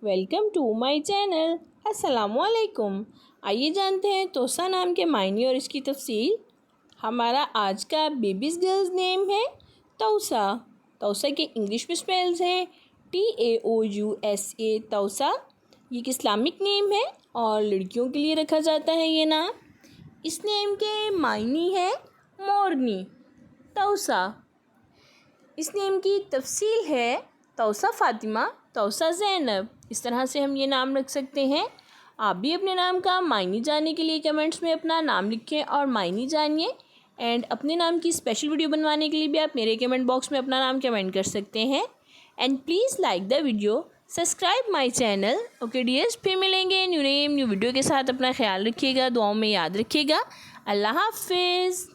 Welcome to my channel. अस्सलामुअलैकुम। आइए जानते हैं तोसा नाम के मायने और इसकी तफसील। हमारा आज का बेबीज़ गर्ल्स नेम है तौसा। तौसा के इंग्लिश में स्पेल्स हैं TAOUSA तौसा। ये एक इस्लामिक नेम है और लड़कियों के लिए रखा जाता है ये नाम। इस नेम के मायने हैं मोरनी तौसा। इस नेम की तफसील है तौसा फ़ातिमा, तौसा ज़ैनब। इस तरह से हम ये नाम रख सकते हैं। आप भी अपने नाम का मायने जानने के लिए कमेंट्स में अपना नाम लिखें और मायने जानिए। एंड अपने नाम की स्पेशल वीडियो बनवाने के लिए भी आप मेरे कमेंट बॉक्स में अपना नाम कमेंट कर सकते हैं। And please like the video, subscribe my channel. Okay dears, फिर मिलेंगे न्यू वीडियो के साथ। अपना ख्याल रखिएगा, दुआओं में याद रखिएगा। अल्लाह हाफिज़।